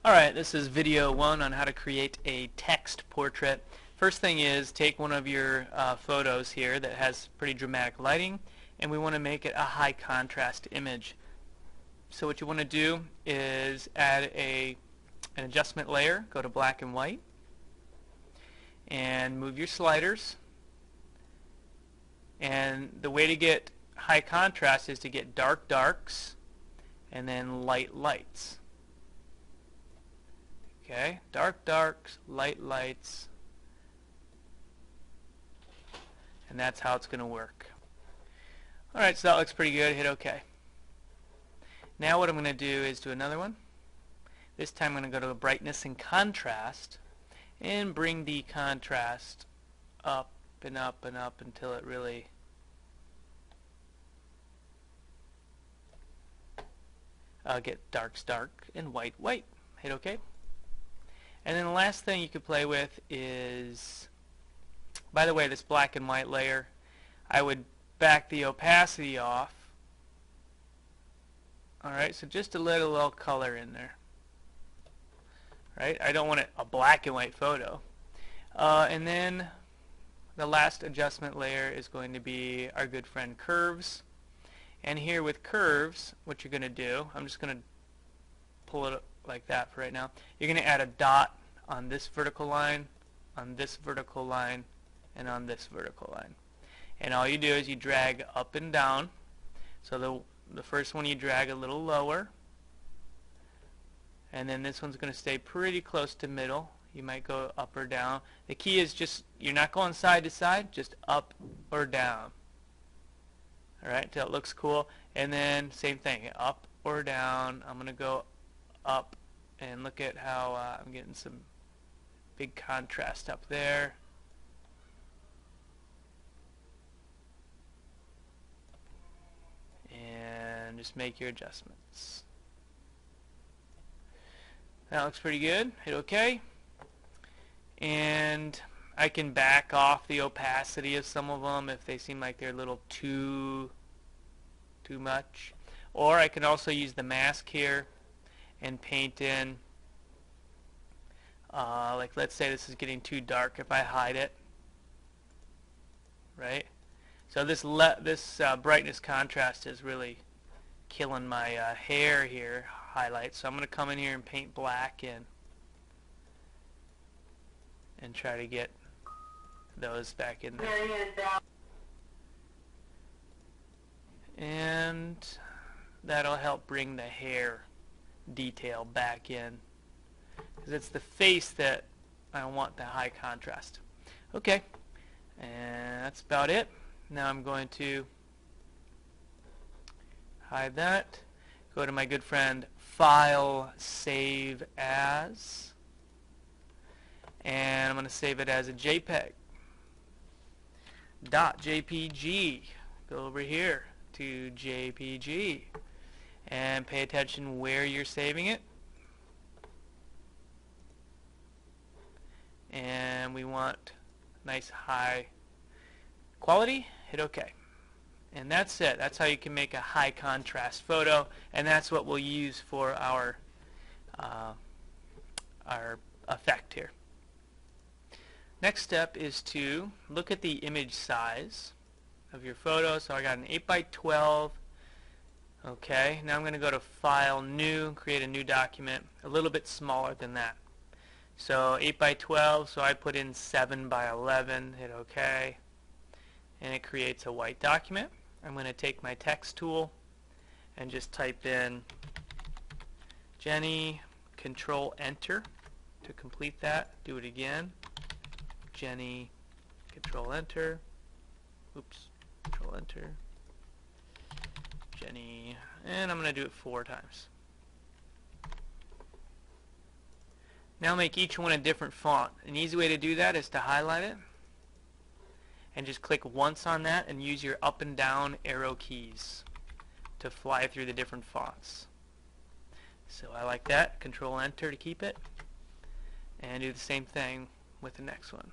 Alright, this is video 1 on how to create a text portrait. First thing is take one of your photos here that has pretty dramatic lighting, and we want to make it a high contrast image. So what you want to do is add an adjustment layer, go to black and white, and move your sliders. And the way to get high contrast is to get dark darks and then light lights. Okay, dark darks, light lights, and that's how it's going to work. Alright, so that looks pretty good. Hit OK. Now what I'm going to do is do another one. This time I'm going to go to brightness and contrast and bring the contrast up and up and up until it really get darks dark and white white. Hit OK. And then the last thing you could play with is, by the way, this black and white layer, I would back the opacity off. Alright, so just to let a little color in there. Right? I don't want a black and white photo. And then the last adjustment layer is going to be our good friend curves. And here with curves, what you're going to do, I'm just going to pull it up like that for right now. You're going to add a dot on this vertical line, on this vertical line, and on this vertical line. And all you do is you drag up and down. So the first one you drag a little lower, and then this one's going to stay pretty close to middle. You might go up or down. The key is just, you're not going side to side, just up or down. Alright, until it looks cool. And then same thing, up or down. I'm going to go up, and look at how I'm getting some big contrast up there. And just make your adjustments. That looks pretty good. Hit OK. And I can back off the opacity of some of them if they seem like they're a little too much. Or I can also use the mask here and paint in, like let's say this is getting too dark. If I hide it, right? So this brightness contrast is really killing my hair here, highlight. So I'm going to come in here and paint black in and try to get those back in there. And that'll help bring the hair detail back in, because it's the face that I want the high contrast. Okay, and that's about it. Now I'm going to hide that, go to my good friend File, Save As, and I'm going to save it as a JPEG. .jpg. Go over here to JPG and pay attention where you're saving it. And we want nice high quality. Hit OK. And that's it. That's how you can make a high contrast photo, and that's what we'll use for our effect here. Next step is to look at the image size of your photo. So I got an 8x12. Okay, now I'm going to go to File, New, create a new document, a little bit smaller than that. So 8x12, so I put in 7x11, hit OK, and it creates a white document. I'm going to take my text tool and just type in Jenny, Control Enter to complete that. Do it again. Jenny, Control Enter. Oops, Control Enter. Jenny, and I'm going to do it 4 times. Now make each one a different font. An easy way to do that is to highlight it and just click once on that and use your up and down arrow keys to fly through the different fonts. So I like that. Control Enter to keep it, and do the same thing with the next one.